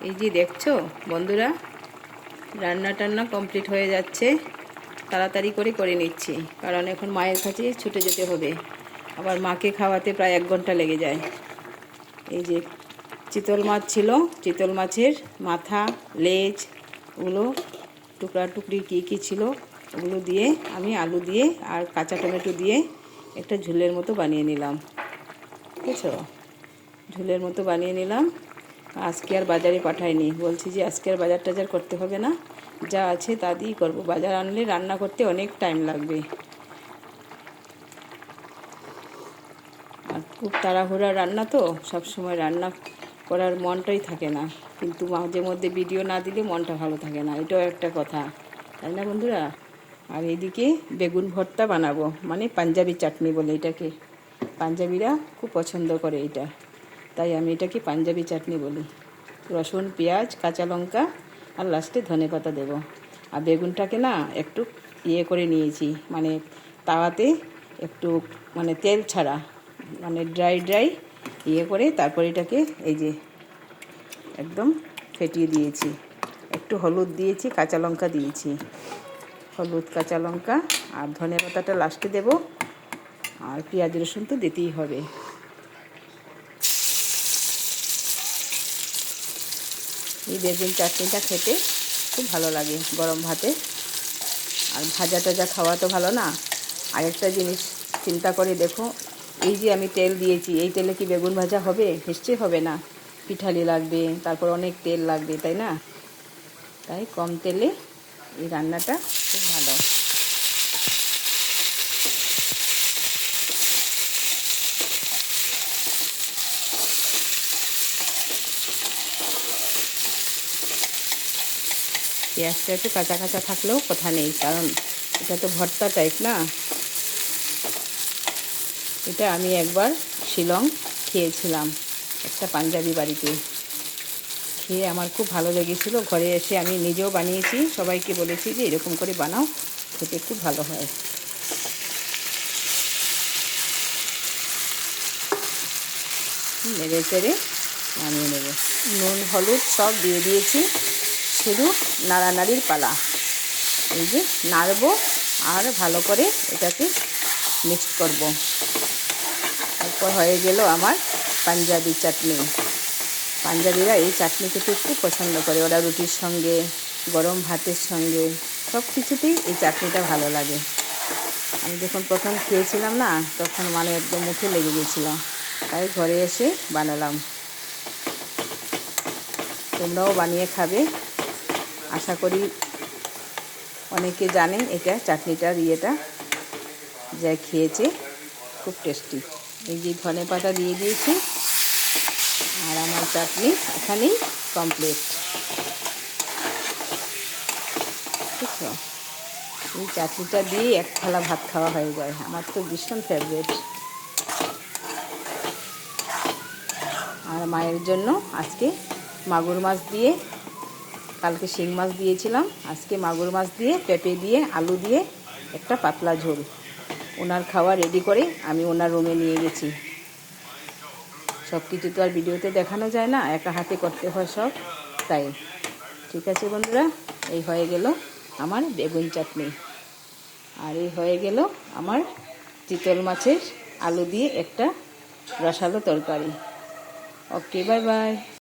এই যে দেখছো বন্ধুরা, রান্না টান্না কমপ্লিট হয়ে যাচ্ছে। তাড়াতাড়ি করে নিচ্ছি, কারণ এখন মায়ের কাছে ছুটে যেতে হবে। আবার মাকে খাওয়াতে প্রায় 1 ঘন্টা লেগে যায়। এই যে চিতল মাছ ছিল, চিতল মাছের মাথা, লেজ, ওগুলো টুকরা টুকরি কী ছিল ওগুলো দিয়ে আমি আলু দিয়ে আর কাঁচা টমেটো দিয়ে একটা ঝোলের মতো বানিয়ে নিলাম। বুঝছো, ঝোলের মতো বানিয়ে নিলাম। আজকে আর বাজারে পাঠাইনি, বলছি যে আজকে আর বাজার টাজার করতে হবে না, যা আছে তা দিয়েই করবো। বাজার আনলে রান্না করতে অনেক টাইম লাগবে, আর খুব তাড়াহুড়া রান্না তো, সব সময় রান্না করার মনটাই থাকে না। কিন্তু মাঝে মধ্যে ভিডিও না দিলে মনটা ভালো থাকে না, এটাও একটা কথা, তাই না বন্ধুরা? আর এদিকে বেগুন ভর্তা বানাবো, মানে পাঞ্জাবি চাটনি বলে এটাকে। পাঞ্জাবিরা খুব পছন্দ করে এটা, তাই আমি এটাকে পাঞ্জাবি চাটনি বলি। রসুন, পেঁয়াজ, কাঁচা লঙ্কা আর লাস্টে ধনেপাতা দেবো। আর বেগুনটাকে না একটু করে নিয়েছি, মানে তাওয়াতে একটু মানে তেল ছাড়া, মানে ড্রাই করে তারপর এটাকে এই যে একদম ফেটিয়ে দিয়েছি। একটু হলুদ দিয়েছি, কাঁচা লঙ্কা দিয়েছি, হলুদ, কাঁচা লঙ্কা আর ধনেপাতাটা লাস্টে দেব। আর পেঁয়াজ রসুন তো দিতেই হবে। এই বেগুন চাটনিটা খেতে খুব ভালো লাগে গরম ভাতে। আর ভাজা টাজা খাওয়া তো ভালো না। আরেকটা জিনিস চিন্তা করে দেখো, এই যে আমি তেল দিয়েছি, এই তেলে কি বেগুন ভাজা হবে? নিশ্চয়ই হবে না, পিঠালি লাগবে, তারপর অনেক তেল লাগবে, তাই না? তাই কম তেলে এই রান্নাটা খুব ভালো। পেঁয়াজটা একটু কাঁচা কাঁচা থাকলেও কথা নেই, কারণ এটা তো ভর্তা টাইপ না। এটা আমি একবার শিলং খেয়েছিলাম একটা পাঞ্জাবি বাড়িতে, খেয়ে আমার খুব ভালো লেগেছিল। ঘরে এসে আমি নিজেও বানিয়েছি, সবাইকে বলেছি যে এরকম করে বানাও, খেতে খুব ভালো হয়। নেড়ে চেড়ে নামিয়ে নেব। নুন হলুদ সব দিয়ে দিয়েছি, শুধু নাড়ানাড়ির পালা। এই যে নাড়বো আর ভালো করে এটাকে মিক্সড করব। তারপর হয়ে গেল আমার পাঞ্জাবি চাটনি। পাঞ্জাবিরা এই চাটনি খেতে খুব পছন্দ করে, ওরা রুটির সঙ্গে, গরম ভাতের সঙ্গে, সব কিছুতেই এই চাটনিটা ভালো লাগে। আমি যখন প্রথম খেয়েছিলাম না, তখন মানে একদম মুখে লেগে গেছিল, তাই ঘরে এসে বানালাম। তোমরাও বানিয়ে খাবে, আশা করি অনেকে জানেন এটা চাটনিটার ইয়েটা, যা খেয়েছে খুব টেস্টি। এই যে ধনেপাতা দিয়ে দিয়েছি, আর আমার চাটনি এখানেই কমপ্লিট। বুঝছো, এই চাটনিটা দিয়ে 1 থালা ভাত খাওয়া হয়ে যায়, আমার তো ভীষণ ফেভারিট। আর মায়ের জন্য আজকে মাগুর মাছ দিয়ে, কালকে শিং মাছ দিয়েছিলাম, আজকে মাগুর মাছ দিয়ে, পেঁপে দিয়ে, আলু দিয়ে একটা পাতলা ঝোল। ওনার খাওয়া রেডি করে আমি ওনার রুমে নিয়ে গেছি। সব কিছু তো আর ভিডিওতে দেখানো যায় না, একা হাতে করতে হয় সব, তাই। ঠিক আছে বন্ধুরা, এই হয়ে গেল আমার বেগুন চাটনি, আর এই হয়ে গেল আমার চিতল মাছের আলু দিয়ে একটা রসালো তরকারি। ওকে, বাই বাই।